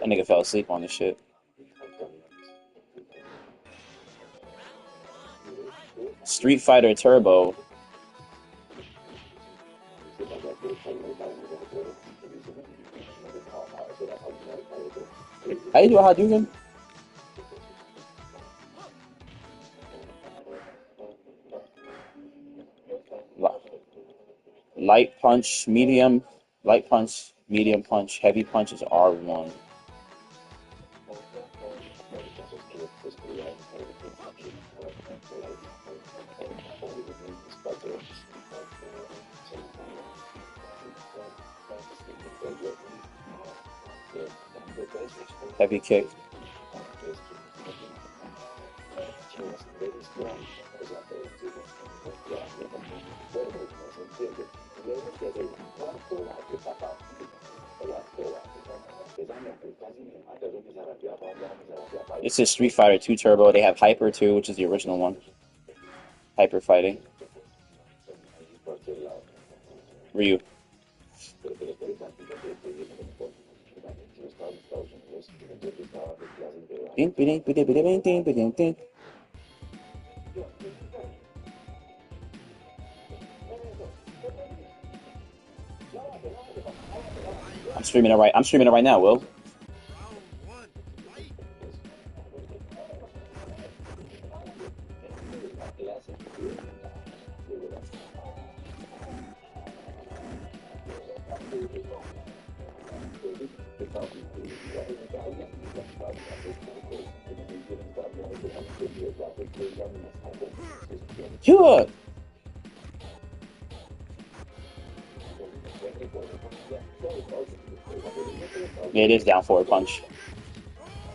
That nigga fell asleep on this shit. Street Fighter Turbo. How you do a Hadouken? Light punch, medium, light punch, medium punch, heavy punch is R1. Heavy kick. This is Street Fighter 2 Turbo. They have Hyper 2, which is the original one. Hyper fighting. Ryu. I'm streaming it right. I'm streaming it right now, Will. Yeah. Yeah, it is down forward punch.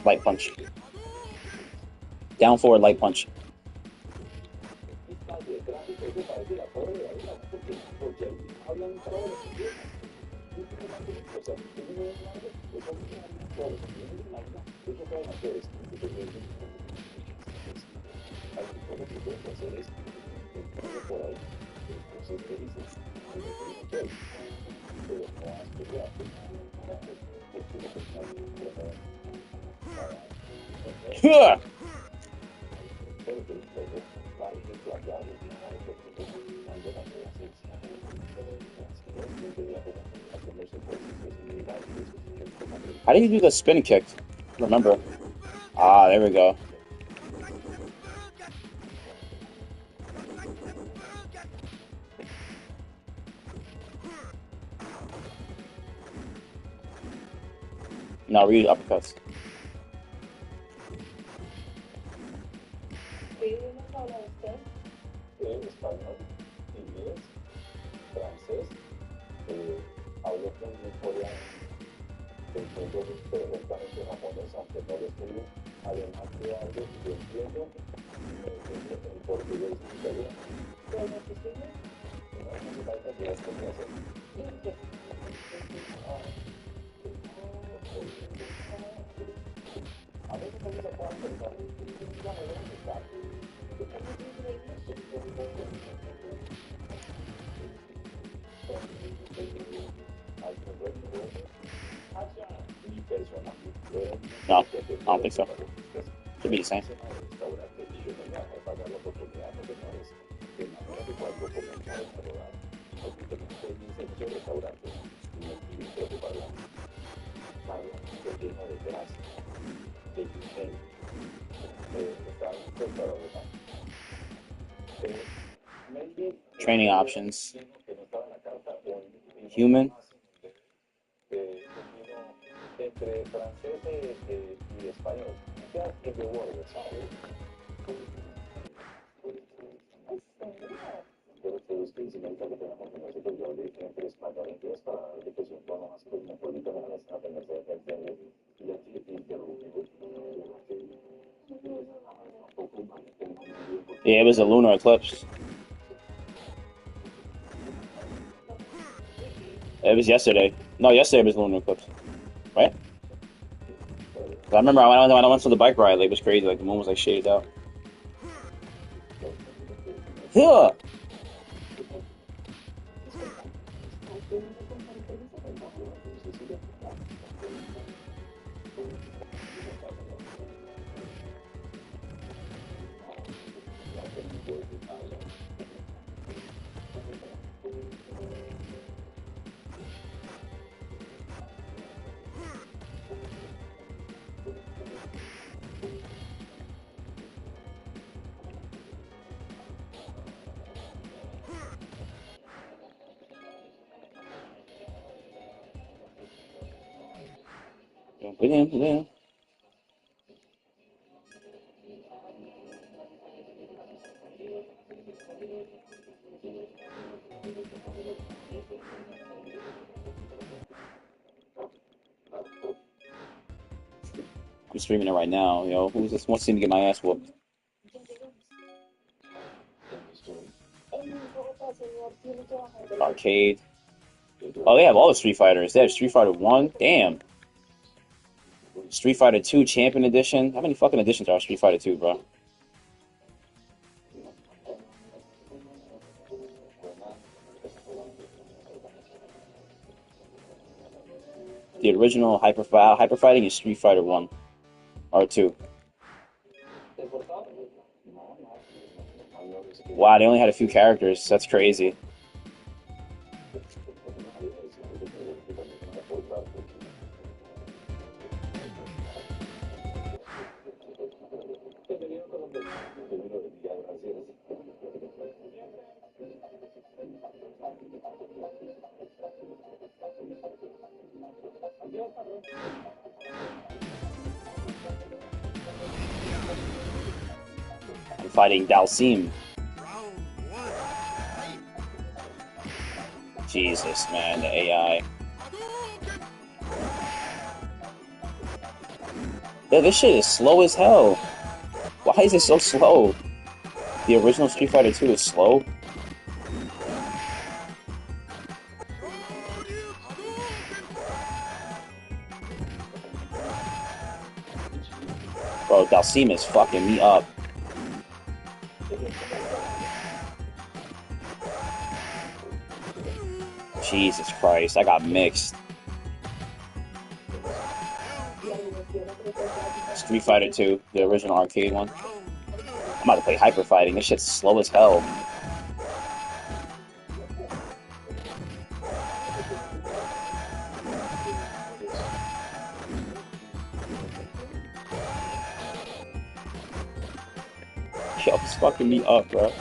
Light punch. Down forward light punch. Yeah. How do you do the spin kick? Remember? Ah, there we go. No, read uppercuts. No, I don't think so. Should be the same. Training options. Human. Yeah, it was a lunar eclipse. It was yesterday. No, yesterday was lunar eclipse. Right? I remember when I went to the bike ride, like, it was crazy. Like, the moon was, like, shaded out. Yeah. Yeah. I'm streaming it right now, yo. Who's this? Wants to see me get my ass whooped? Arcade. Oh, they have all the Street Fighters. They have Street Fighter 1. Damn. Street Fighter 2 Champion Edition. How many fucking editions are Street Fighter 2, bro? The original Hyper Fighting is Street Fighter 1 or 2. Wow, they only had a few characters. That's crazy. I'm fighting Dalsim. Jesus, man, the AI. Yeah, this shit is slow as hell. Why is it so slow? The original Street Fighter 2 is slow? Bro, Dalsim is fucking me up. Jesus Christ, I got mixed. Street Fighter 2, the original arcade one. I'm about to play Hyper Fighting. This shit's slow as hell. Yo, it's fucking me up, bro.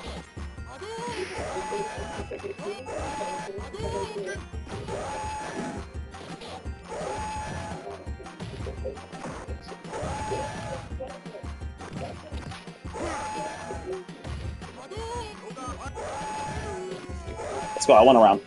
Let's go, I want a round.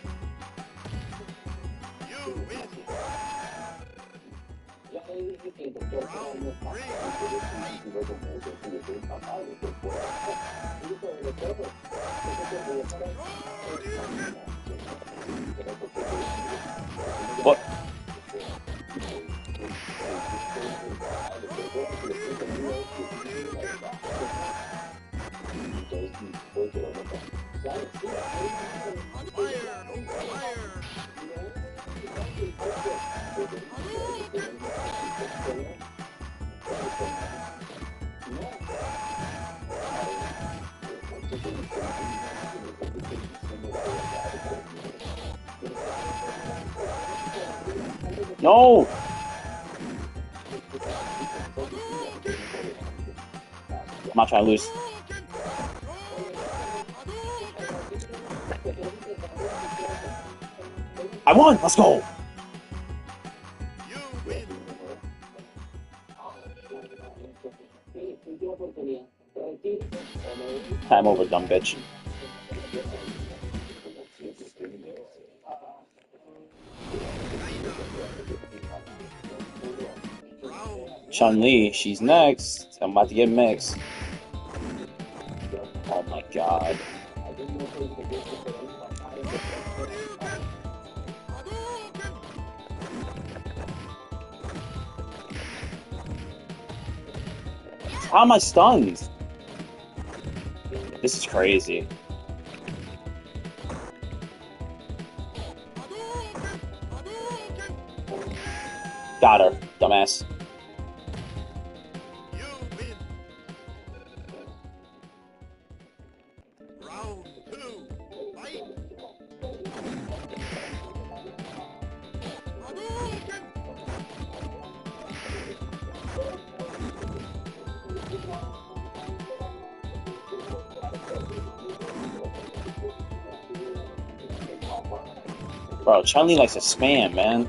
What? No! I'm not trying to lose. I won! Let's go! Time over, dumb bitch. Chun-Li, she's next. I'm about to get mixed. Oh my god. How am I stunned? This is crazy. Got her, dumbass. You win. Round 2. Fight. Hadouken! Bro, Chun-Li likes to spam, man.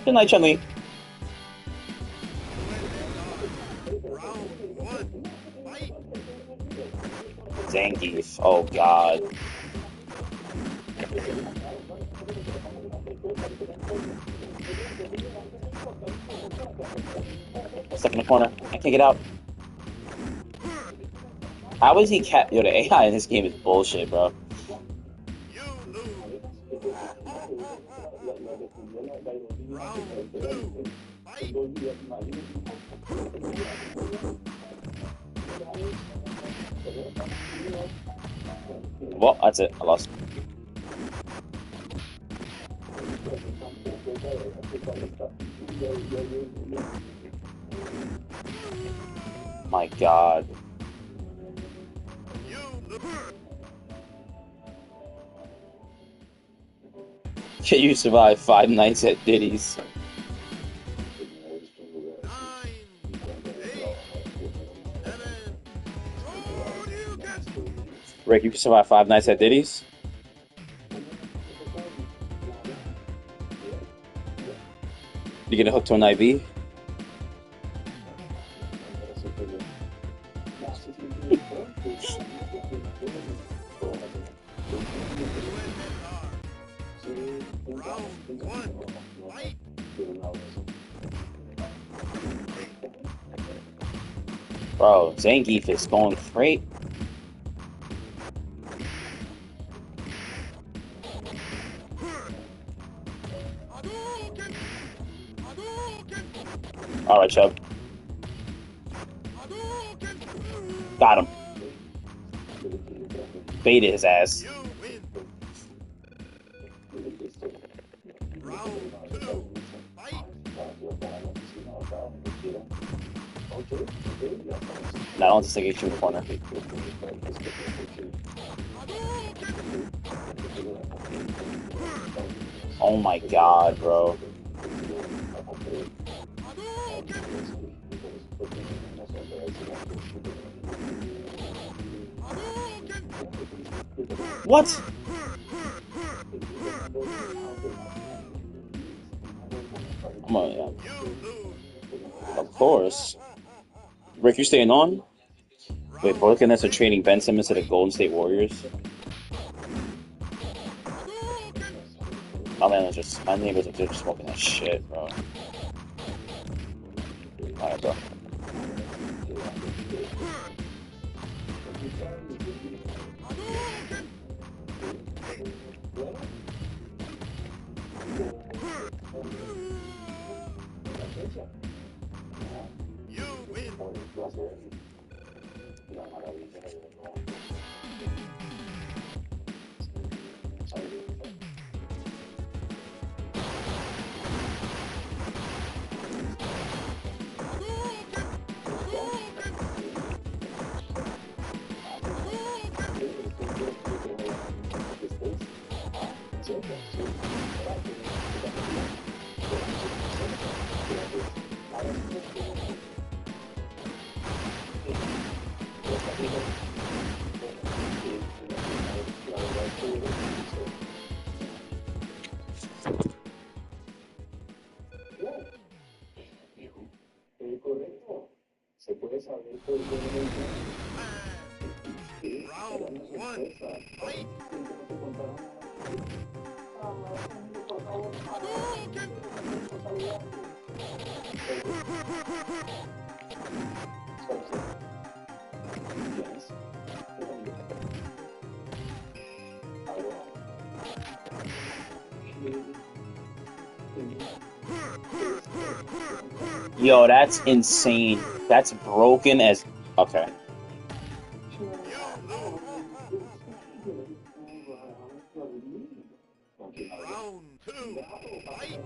Good night, Chun-Li. Round 1. Fight. Zangief. Oh, God. Stuck in the corner. I can't get out. How is he Yo, the AI in this game is bullshit, bro. You lose. Round 2. Fight. Well, that's it. I lost. My God. You lose. Can you survive 5 nights at Diddy's? 9, 8, 7. Rick, you can survive 5 nights at Diddy's? You get hooked to an IV? Round 1. Fight. Bro, Zangief is going great. Alright, Chubb. Got him. Baited his ass. You win. Round 2. Fight. Now I don't just take a shoot corner. Oh my God, bro. What? Come on, yeah. Of course. Rick, you staying on? Wait, Brooklyn Nets are trading Ben Simmons to the Golden State Warriors. My neighbors are just smoking that shit, bro. Alright, bro. You win. Round 1. Fight. Yo, that's insane. That's broken as. Okay. Round two, fight!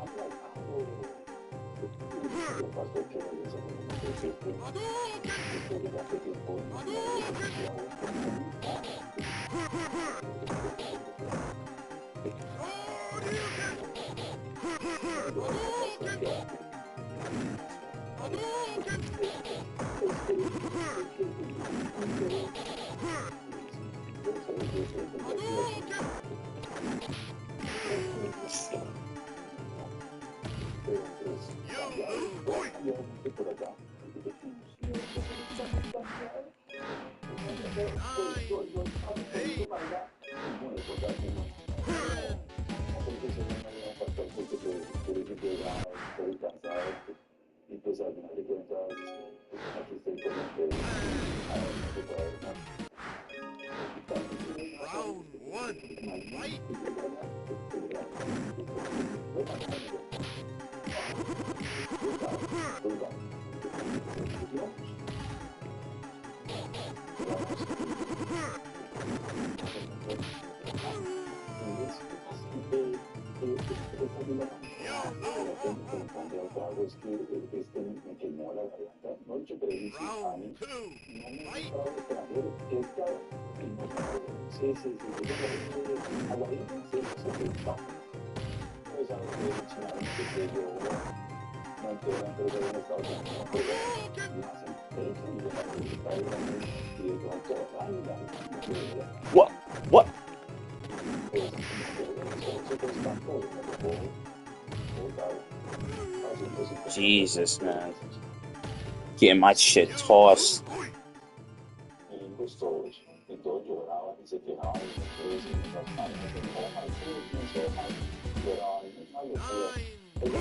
Round one, fight! Round two, fight! What? What? Jesus, man. Getting my shit tossed.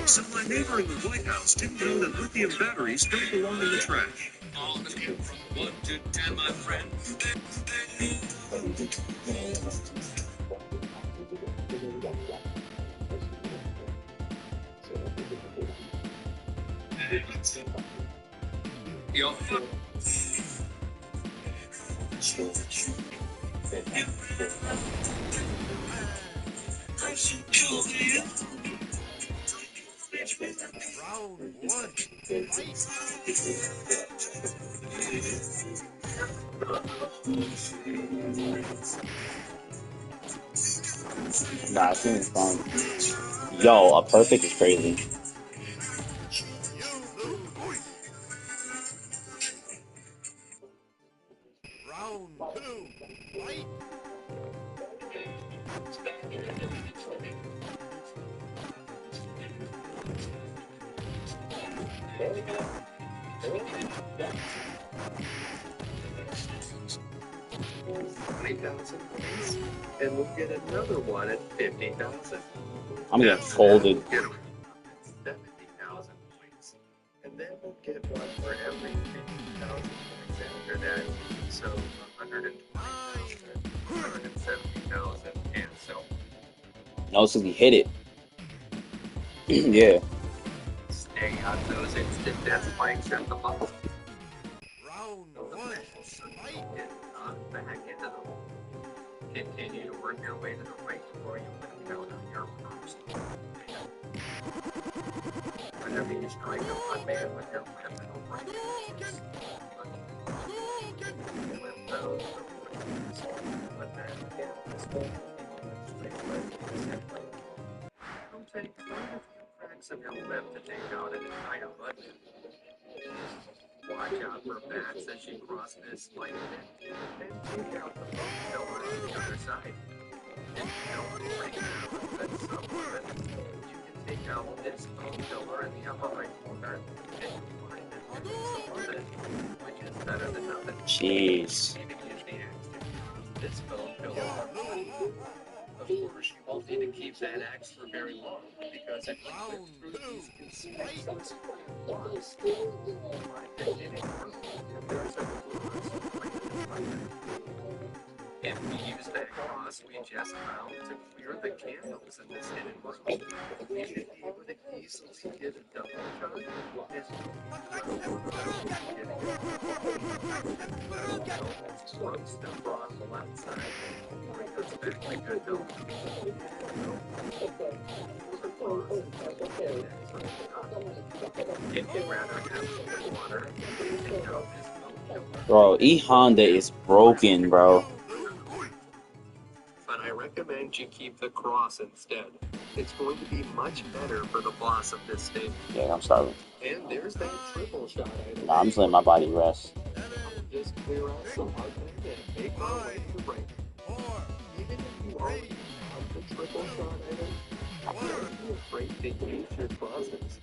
So my neighbor in the White House didn't know that lithium batteries don't belong in the trash. On the scale from 1 to 10, my friend. Yo. Round one, fight! Nah, it seems fun. Yo, a perfect is crazy. Round two, fight! $20,000, and we'll get another one at 50,000. I'm gonna get folded. 70,000 points, and then we'll get one for every 50,000 points after that. So 120,000, 170,000, and so. No, so we hit it. Yeah. Stay on those instant death spikes at the bottom. Round one, fight! Get on back into the hole. Continue to work your way to the right before you put a count on your first. Whenever you strike a one man with your weapon over with those but then again, this will don't take quite a few cracks of your whip to take out an entire budget. Watch out for bats as you cross this light pit, and take out the bone killer on the other side. If you don't break down that supplement, you can take out this bone killer in the upper right corner, and you find that there's some which is better than nothing. Jeez. You can use the axe to cross this bone killer. Of course, you won't need to keep that axe for very long, because if you whip through these conspicuous blocks, you find that it is there's a If we use that cross we just found to clear the candles in this hidden room, we should be able to easily get a double shot and roast them on the left side. Bring us back to good health. If you'd rather have good water, take out this milk. Bro, E-Honda is broken, bro. But I recommend you keep the cross instead. It's going to be much better for the boss of this stage. Yeah, I'm starving. And there's that triple shot item. Nah, I'm just letting my body rest. Just clear out some hardware and make our way to break. Even if you already have the triple shot item, don't be afraid to use your crosses.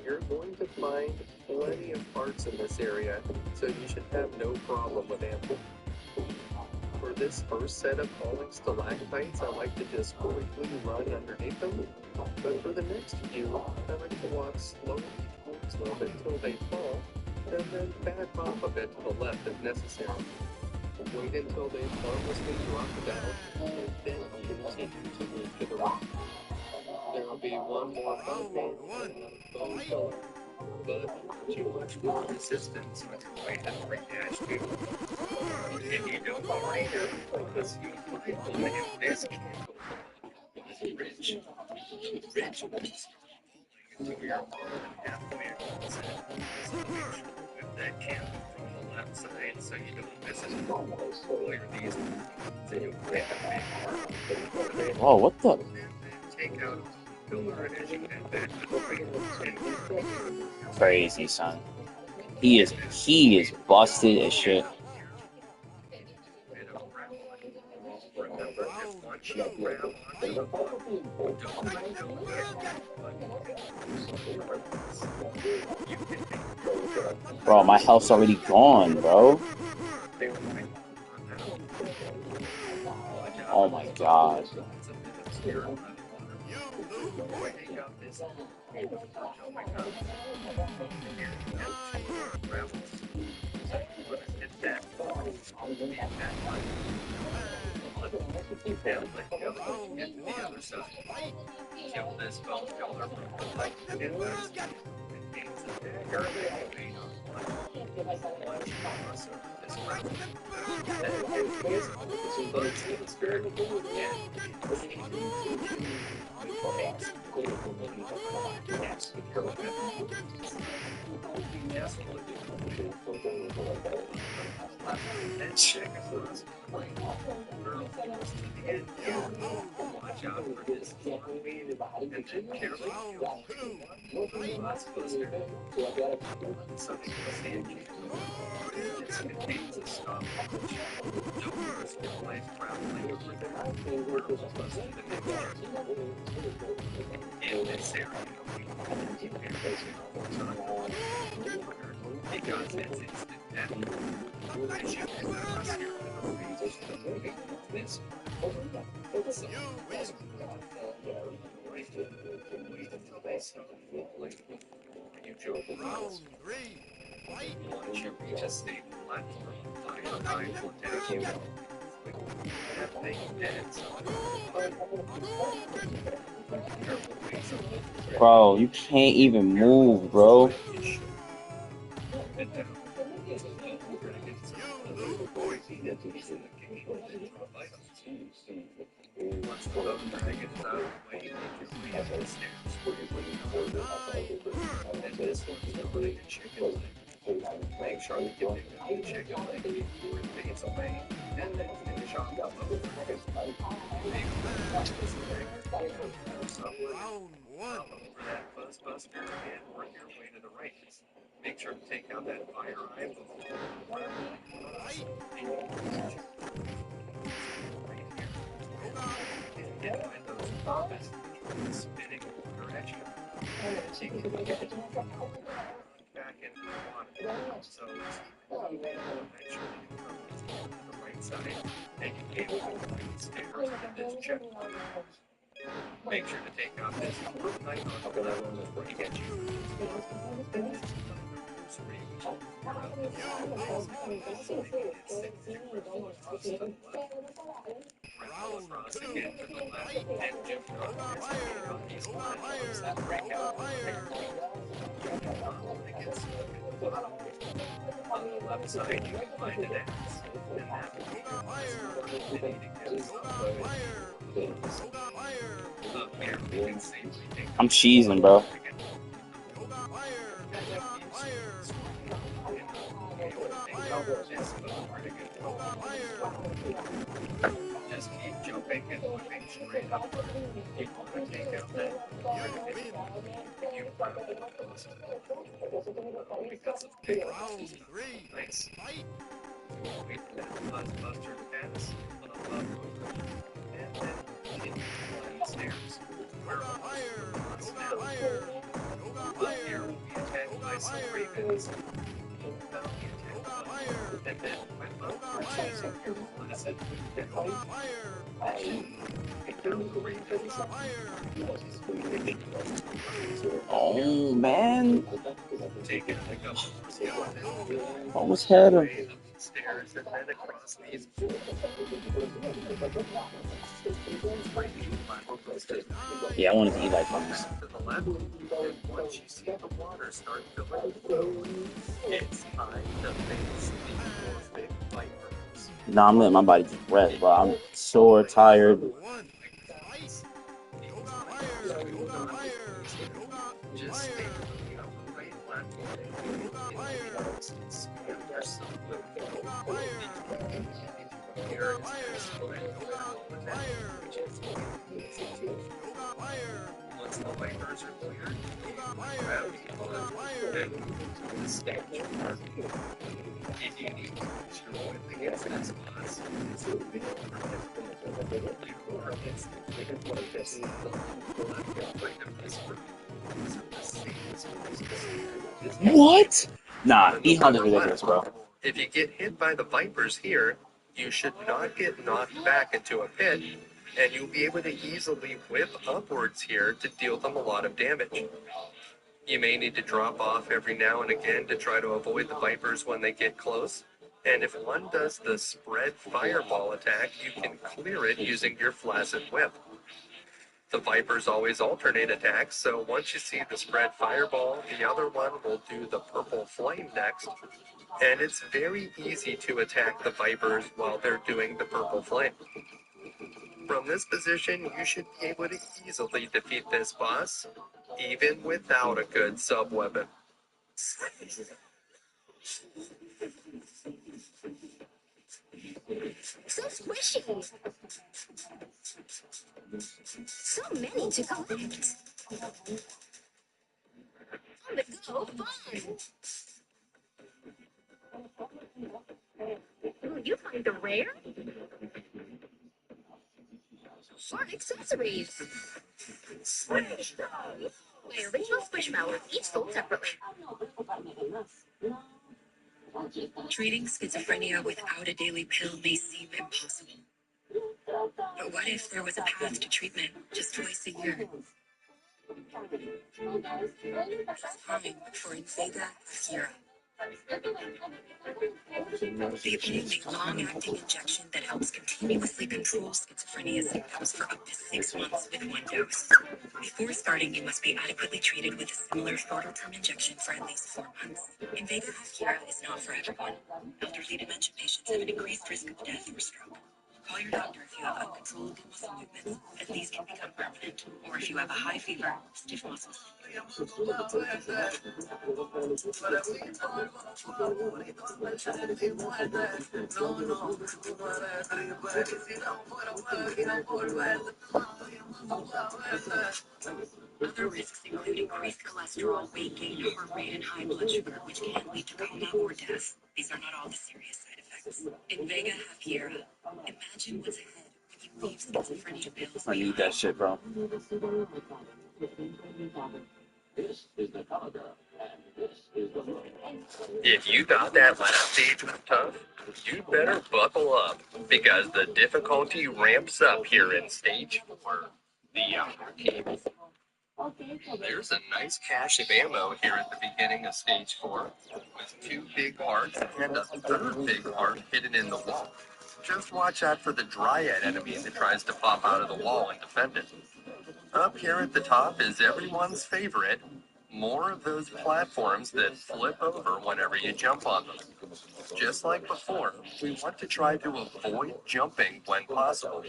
You're going to find plenty of parts in this area, so you should have no problem with ammo. For this first set of falling stalactites, I like to just quickly run underneath them. But for the next few, I like to walk slowly towards them until they fall, and then back off a bit to the left if necessary. Wait until they harmlessly drop down, and then continue to move to the right. There will be one more bone color, but too much more resistance with your way to 3-2. If you don't already know, because you might have this candle, rich ones until you're more than halfway across it. So make sure to whip that candle from the left side so you don't miss it. Clear these so you'll get a big part. Oh, what the? And then take out a pillar as you head back to the right. Crazy, son. He is busted as shit. Remember, if once you grab onto the ball, don't let go of it. Bro, my health's already gone, bro. Oh my god. And let go get to the other side. Kill this bone color from the right and left. It means that you're moving on one cross over this ground. Then it is bugs in the spirit and check across the plane. Watch out for this weed and then careful buster. Something to stand you. This contains a stopwatch. Don't risk your life traveling over there. Buster the mixture. In this area, you can because it's instant death. As you can cross here with a range this wait until they start falling. You jump around. Once you reach a stable platform, fire line will attack you. That thing dead. Bro, you can't even move, bro. Once the love dragon is out of the way, you make your way up the stairs where you put your and this one's the leg of chicken leg. Make sure that you pick up the chicken leg before it fades away, and then finish off the love dragon. Round one. For that buzzbuster and work your way to the right. Make sure to take out that fire eye before get by those bombs spinning direction. As you can get back into the water. So eventually you come to the right side and you came up the right stairs to this checkpoint. Make sure to take out this light on the level before you get you. Round Across two, again to the left, fight! and Jim Cook is going to Fire! take on these Yoga flat bumps fire! that break Yoga out. fire! You do not want to get stuck at the bottom. On the left side, you can find an axe, and that will be Yoga your best fire! opportunity to get some Yoga weapon fire! close. Yoga fire! Up here, we can safely take I'm on cheesing, bro. Yoga fire! and Yoga keep fire! swinging and not being able to Yoga take fire! out this foot pretty good. Yoga fire! Just keep jumping and whipping straight upward. You want to take out that You pretty good. win! You want to post because of Round kickbacks. three, Nice. fight! Wait for that buster pass on a love over. And then continue flying stairs. Where Yoga all fire! spots Yoga now. fire! Yoga Up here fire! will be attacked by Yoga some fire! ravens. That'll be attacked Yoga by fire! and then whip up Yoga versus fire! your pleasant Yoga fire! pick down the ravens. Yoga fire! Oh, man. Take it like up Almost had him. way up the stairs and then across these platforms to Yeah, I wanted to eat like hummus. the left. And once you see the water start filling, it's time to face the morphic vipers. Nah, I'm letting my body just rest, bro. I'm sore, tired. One, fight! Yoga fire! Yoga fire! Just stay on the upper right platform in the distance. And there's some little here is this spread once the vipers are cleared, you grab the stage. If you need to use your whip against this boss, it's a bit more difficult. Or against this. What? Nah, E-Hunt is ridiculous, bro. If you get hit by the vipers here, you should not get knocked back into a pit, and you'll be able to easily whip upwards here to deal them a lot of damage. You may need to drop off every now and again to try to avoid the vipers when they get close. And if one does the spread fireball attack, you can clear it using your flaccid whip. The vipers always alternate attacks, so once you see the spread fireball, the other one will do the purple flame next. And it's very easy to attack the vipers while they're doing the purple flame. From this position, you should be able to easily defeat this boss, even without a good sub-weapon. So squishy. So many to collect. On the go, fun. Ooh, you find the rare? Fun accessories. Squish! My original Squishmallows, each sold separately. Treating schizophrenia without a daily pill may seem impossible. But what if there was a path to treatment just twice a year? Time for Invega Sierra. The only long-acting injection that helps continuously control schizophrenia symptoms for up to 6 months with one dose. Before starting, you must be adequately treated with a similar shorter-term injection for at least 4 months. Invega Sierra is not for everyone. Elderly dementia patients have an increased risk of death or stroke. Call your doctor if you have uncontrollable muscle movements, as these can become permanent, or if you have a high fever, stiff muscles. Other risks include increased cholesterol, weight gain, heart rate, and high blood sugar, which can lead to coma or death. These are not all the serious side effects. Invega Hakiera. Imagine what's ahead when you leave schizophrenia pills I need behind. that shit, bro. If you thought that last stage was tough, you'd better buckle up, because the difficulty ramps up here in stage 4, the arcade. There's a nice cache of ammo here at the beginning of stage 4, with 2 big hearts and a 3rd big heart hidden in the wall. Just watch out for the dryad enemy that tries to pop out of the wall and defend it. Up here at the top is everyone's favorite, more of those platforms that flip over whenever you jump on them. Just like before, we want to try to avoid jumping when possible.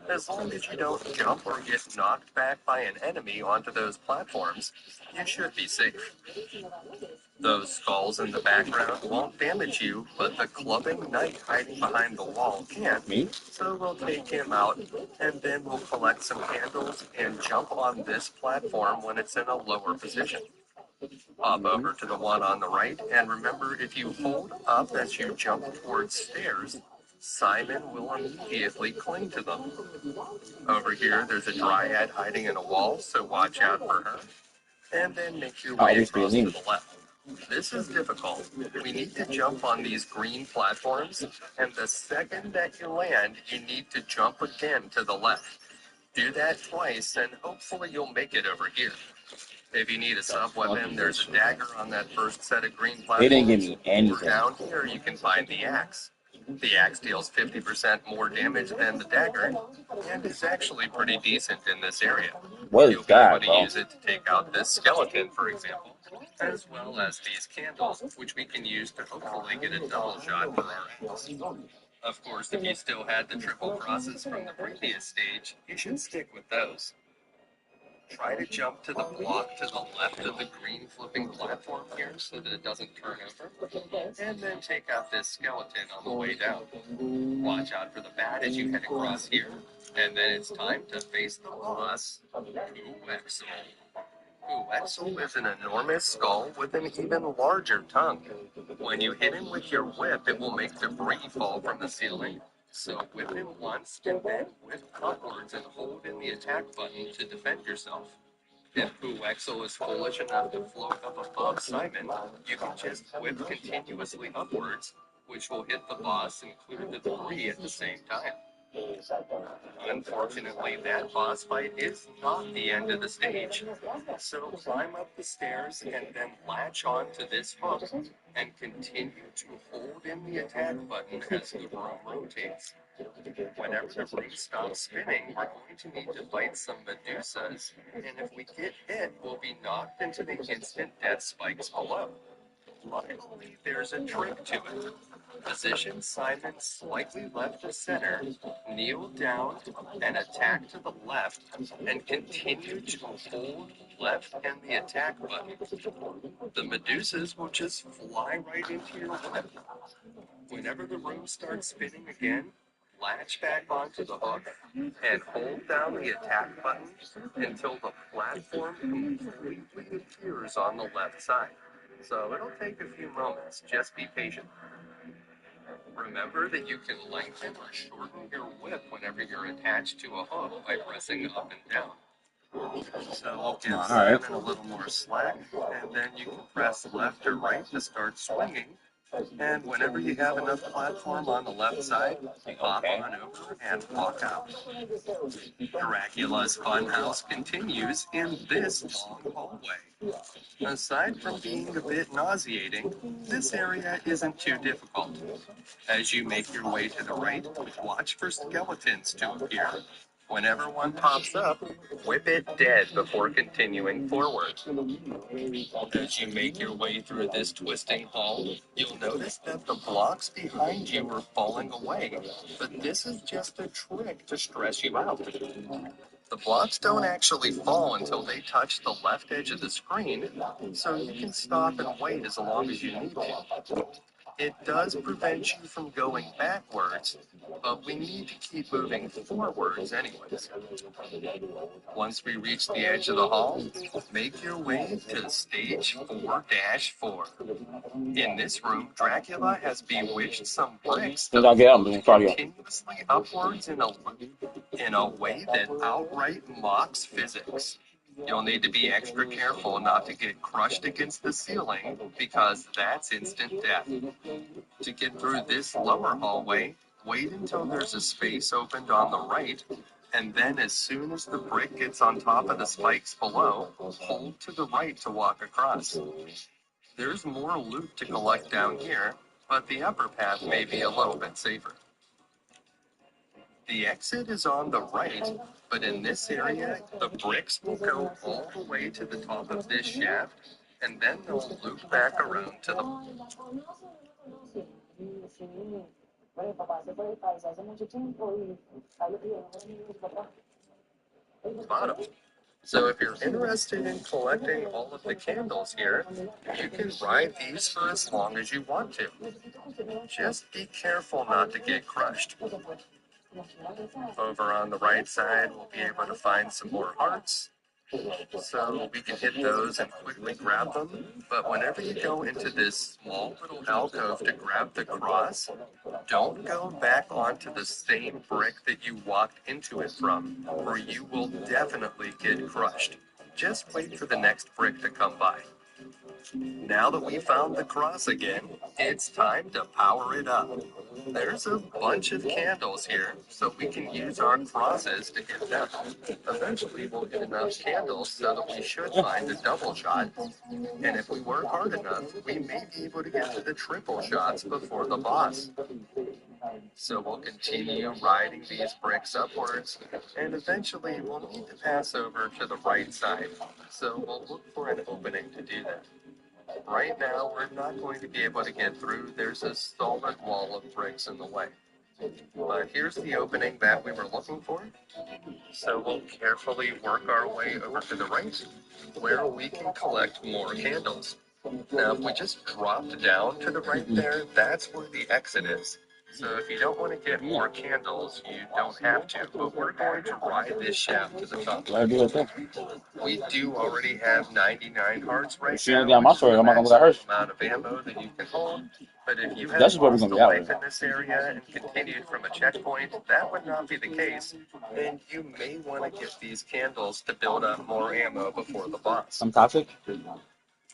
As long as you don't jump or get knocked back by an enemy onto those platforms, you should be safe. Those skulls in the background won't damage you, but the clubbing knight hiding behind the wall can. Me? So we'll take him out, and then we'll collect some candles and jump on this platform when it's in a lower position. Hop over to the one on the right, and remember, if you hold up as you jump towards stairs, Simon will immediately cling to them. Over here, there's a dryad hiding in a wall, so watch out for her. And then make your way across to the left. This is difficult. We need to jump on these green platforms, and the second that you land, you need to jump again to the left. Do that twice, and hopefully you'll make it over here. If you need a sub-weapon, there's a dagger on that first set of green platforms. They didn't give me anything. Or down here, you can find the axe. The axe deals 50% more damage than the dagger, and is actually pretty decent in this area. What You'll is be able that, to bro? use it to take out this skeleton, for example, as well as these candles, which we can use to hopefully get a double shot for our axe. Of course, if you still had the triple crosses from the previous stage, you should stick with those. Try to jump to the block to the left of the green flipping platform here so that it doesn't turn over, and then take out this skeleton on the way down. Watch out for the bat as you head across here, and then it's time to face the boss, Uwexel. Uwexel is an enormous skull with an even larger tongue. When you hit him with your whip, it will make debris fall from the ceiling. So whip him once and then whip upwards and hold in the attack button to defend yourself. If Uwexel is foolish enough to float up above Simon, you can just whip continuously upwards, which will hit the boss and clear the debris at the same time. Unfortunately, that boss fight is not the end of the stage. So climb up the stairs and then latch on to this hook and continue to hold in the attack button as the room rotates. Whenever the room stops spinning, we're going to need to fight some Medusas, and if we get hit, we'll be knocked into the instant death spikes below. Luckily, there's a trick to it. Position Simon slightly left of center, kneel down, and attack to the left, and continue to hold left and the attack button. The Medusas will just fly right into your whip. Whenever the room starts spinning again, latch back onto the hook and hold down the attack button until the platform completely appears on the left side. So it'll take a few moments, just be patient. Remember that you can lengthen or shorten your whip whenever you're attached to a hook by pressing up and down. So we'll give Simon a little more slack, and then you can press left or right to start swinging. And whenever you have enough platform on the left side, hop on over and walk out. Dracula's funhouse continues in this long hallway. Aside from being a bit nauseating, this area isn't too difficult. As you make your way to the right, watch for skeletons to appear. Whenever one pops up, whip it dead before continuing forward. As you make your way through this twisting hall, you'll notice that the blocks behind you are falling away, but this is just a trick to stress you out. The blocks don't actually fall until they touch the left edge of the screen, so you can stop and wait as long as you need to. It does prevent you from going backwards, but we need to keep moving forwards anyways. Once we reach the edge of the hall, make your way to stage 4-4. In this room, Dracula has bewitched some bricks to float continuously upwards in a way that outright mocks physics. You'll need to be extra careful not to get crushed against the ceiling, because that's instant death. To get through this lower hallway, wait until there's a space opened on the right, And then as soon as the brick gets on top of the spikes below, hold to the right to walk across. There's more loot to collect down here, but the upper path may be a little bit safer. The exit is on the right, but in this area, the bricks will go all the way to the top of this shaft, and then they'll loop back around to the bottom. So if you're interested in collecting all of the candles here, you can ride these for as long as you want to. Just be careful not to get crushed. Over on the right side, we'll be able to find some more hearts. So we can hit those and quickly grab them. But whenever you go into this small little alcove to grab the cross, don't go back onto the same brick that you walked into it from, or you will definitely get crushed. Just wait for the next brick to come by. Now that we found the cross again, it's time to power it up. There's a bunch of candles here, so we can use our crosses to hit them. Eventually we'll get enough candles so that we should find a double shot, and if we work hard enough, we may be able to get to the triple shots before the boss. So we'll continue riding these bricks upwards, and eventually we'll need to pass over to the right side. So we'll look for an opening to do that. Right now, we're not going to be able to get through. There's a solid wall of bricks in the way. But here's the opening that we were looking for. So we'll carefully work our way over to the right, where we can collect more candles. Now, if we just dropped down to the right there, that's where the exit is. So if you don't want to get more candles, you don't have to, but we're going to ride this shaft to the top. We do already have 99 hearts right She now, ain't got my which is story. the I'm not gonna let her. maximum amount of ammo that you can hold. But if you That's had just where we're lost gonna a be out. life in this area and continued from a checkpoint, that would not be the case. And you may want to get these candles to build up more ammo before the boss. I'm toxic.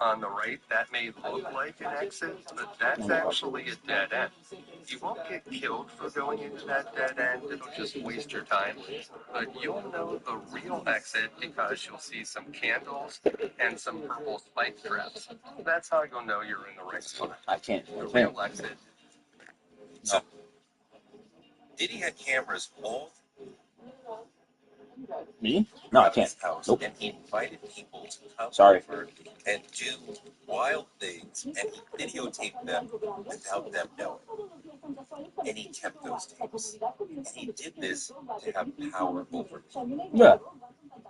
On the right, that may look like an exit, but that's actually a dead end. You won't get killed for going into that dead end, it'll just waste your time. But you'll know the real exit because you'll see some candles and some purple spike traps. That's how you'll know you're in the right spot. I can't. The real exit. No. Diddy had cameras all Me? No, I throughout can't. his house, Nope. and he invited people to come Sorry. over and do wild things, and he videotaped them without them knowing. And he kept those tapes. And he did this to have power over people, Yeah.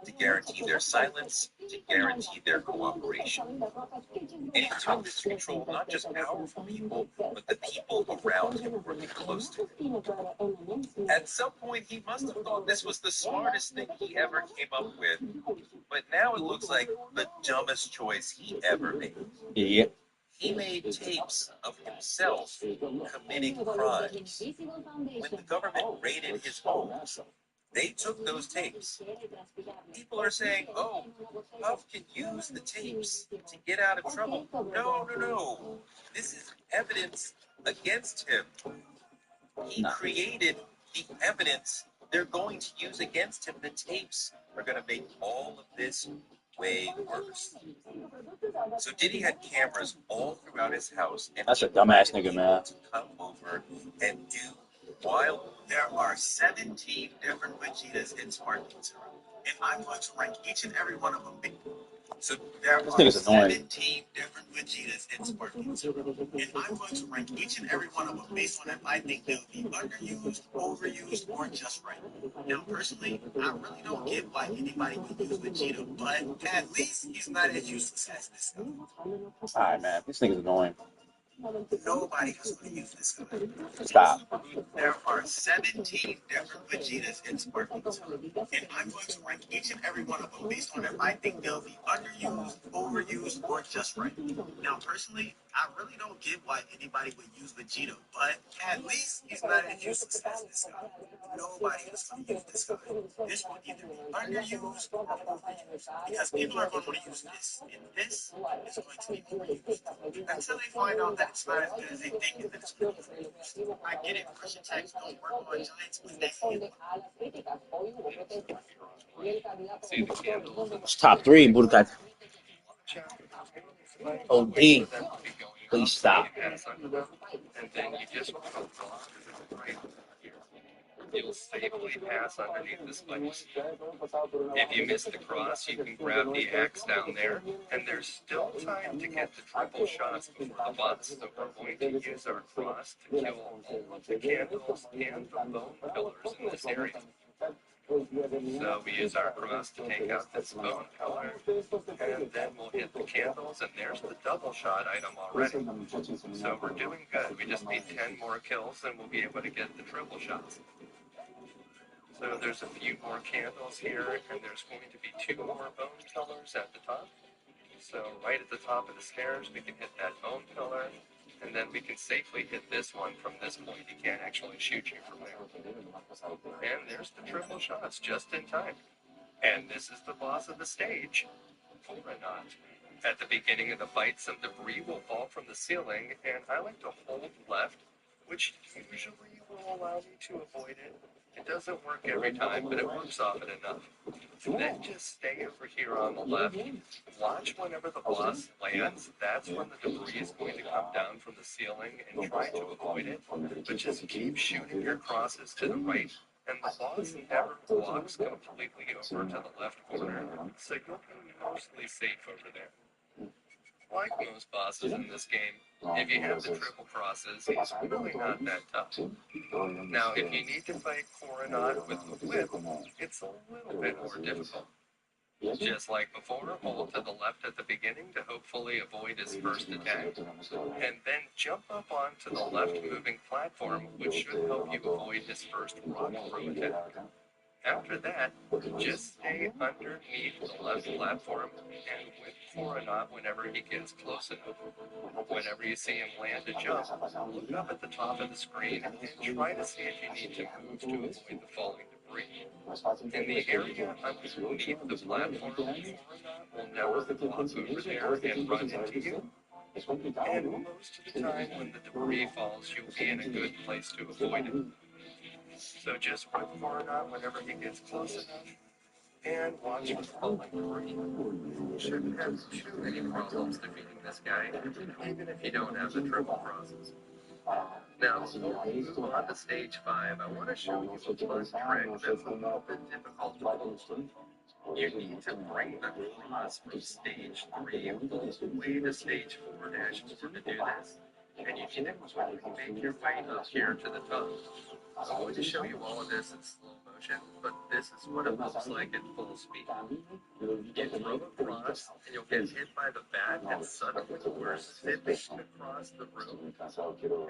to guarantee their silence, to guarantee their cooperation. And he's doing this to control not just powerful people, but the people around him working close to him. At some point, he must have thought this was the smartest thing he ever came up with, but now it looks like the dumbest choice he ever made. Idiot. He made tapes of himself committing crimes. When the government raided his homes, they took those tapes. People are saying, oh, Puff can use the tapes to get out of trouble. No. This is evidence against him. He created the evidence they're going to use against him. The tapes are going to make all of this way worse. So Diddy had cameras all throughout his house. And That's a dumbass nigga, man. to come over and do wild. There are 17 different Vegetas in Sparkings, and I'm going to rank each and every one of them. So there This are nigga's annoying. 17 different Vegetas in Sparkings, and I'm going to rank each and every one of them based on if I think they'll be underused, overused, or just right. Now, personally, I really don't get why anybody would use Vegeta, but at least he's not as useless as this guy. Alright, man. This nigga's annoying. Nobody is going to use this guy. Stop. There are 17 different Vegetas in Sparkings, and I'm going to rank each and every one of them based on if I think they'll be underused, overused, or just right. Now, personally, I really don't get why anybody would use Vegeta, but at least he's not as useless as this guy. Nobody is going to use this guy. This will either be underused or overused because people are going to want to use this, and this is going to be overused until they find out that it's not as good as they think and that it's going to be overused. I get it, push attacks don't work on Giants, but they feel See the candles and It's top three, Burkat. watch out. Oh, D. For them to be going Please up, stop. you pass under them, and then you just want to block right here. You'll safely pass underneath the spikes. If you miss the cross, you can grab the axe down there, and there's still time to get the triple shots before the boss. So we're going to use our cross to kill all of the candles and the bone pillars in this area. So we use our cross to take out this bone pillar, and then we'll hit the candles, and there's the double shot item already. So we're doing good. We just need 10 more kills, and we'll be able to get the triple shots. So there's a few more candles here, and there's going to be 2 more bone pillars at the top. So right at the top of the stairs, we can hit that bone pillar, and then we can safely hit this one from this point. He can't actually shoot you from there. And there's the triple shots just in time. And this is the boss of the stage, Foreignaut. At the beginning of the fight, some debris will fall from the ceiling, and I like to hold left, which usually will allow me to avoid it. It doesn't work every time, but it works often enough. Then just stay over here on the left. Watch whenever the boss lands. That's when the debris is going to come down from the ceiling, and try to avoid it. But just keep shooting your crosses to the right, and the boss never walks completely over to the left corner, so you'll be mostly safe over there. Like most bosses in this game, if you have the triple crosses, he's really not that tough. Now, if you need to fight Foreignaut with the whip, it's a little bit more difficult. Just like before, hold to the left at the beginning to hopefully avoid his first attack, and then jump up onto the left moving platform, which should help you avoid his first rock throw attack. After that, just stay underneath the left platform and whip Foreignaut whenever he gets close enough. Whenever you see him land a jump, look up at the top of the screen and try to see if you need to move to avoid the falling debris. In the area underneath the platform, Foreignaut will never walk over there and run into you. And most of the time when the debris falls, you'll be in a good place to avoid it. So just whip Foreignaut whenever he gets close enough, and watch for the falling debris. You shouldn't have too many problems defeating this guy, even if you don't have the triple crosses. Now, before we move on to stage 5, I want to show you a fun trick that's a little bit difficult to pull. You need to bring the cross from stage 3 all the way to stage 4-4 to do this. And you need to quickly make your way up here to the top. I'm going to show you all of this in slow motion, but this is what it looks like at full speed. You throw across, and you'll get hit by the bat, and suddenly we're zipping across the room,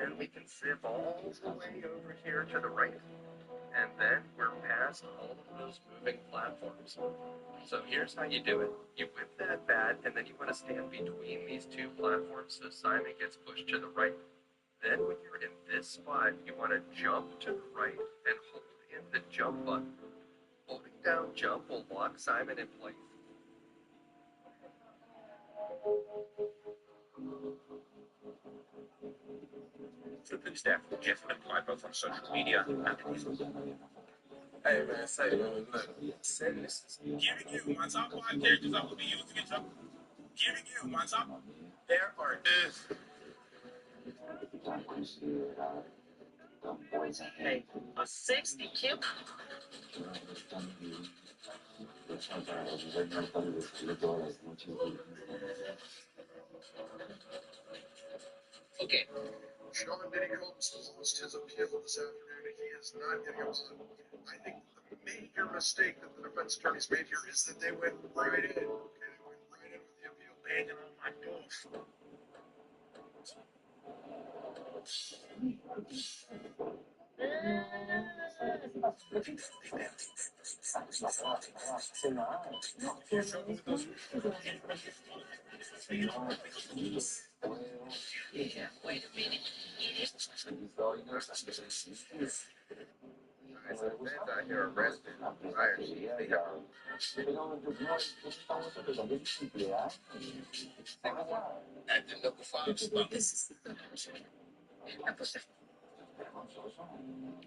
and we can zip all the way over here to the right. And then we're past all of those moving platforms. So here's how you do it. You whip that bat, and then you want to stand between these 2 platforms so Simon gets pushed to the right. Then when you're in this spot, you want to jump to the right and hold in the jump button. Holding down jump will lock Simon in place. Triple step, Jeff and Piper from social media and Hey man, say look, say this. giving you my top 5 characters I will be using in trouble. Giving you my top. There are Hey, a 60 kill. Okay. Sean Diddy Holmes lost his appeal this afternoon, and he is not getting a bond. I think the major mistake that the defense attorneys made here is that they went right in. Okay, they went right in with the appeal, banging on my door. Alright, so the feds out here arrested prior to the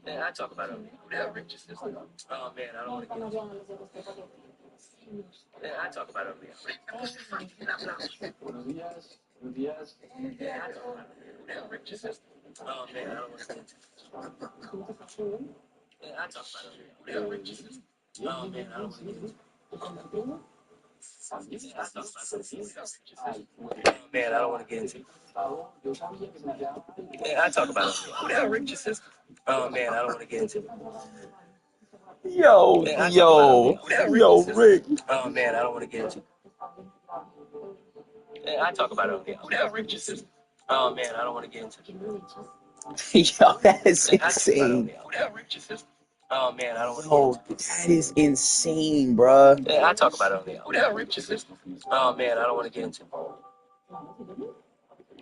Yeah, I talk about it. That rich system. Oh man, I don't want to get into it. Yeah, I talk about it. Yeah, I talk about it. That rich system. Oh man, I don't want to get into it. Yeah, I talk about it. That rich system. Oh man, I don't want to get into it. Yeah, I talk about it. Oh man, I don't want to get into it. Yeah, I talk about it. That rich system. Oh man, I don't want to get into it. Yo, Yeah, I talk yo, about it. yo, Rick. Oh man, I don't want to get into it. Yeah, I talk about it. That rich system. Oh man, I don't want to get into it. Yo, that is Yeah, I talk about insane. it. That rich system. Oh man, I don't want to Yo, get into it. that is insane, bruh. Yeah, I talk about it. That rich system. Oh man, I don't want to get into it.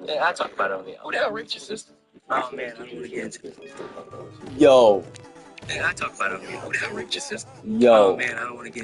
Yeah, I talk about it. That rich system. Oh man, I don't want to get into it. Yo, Yeah, I talk about it. That rich system. Oh yo. man, I don't want to get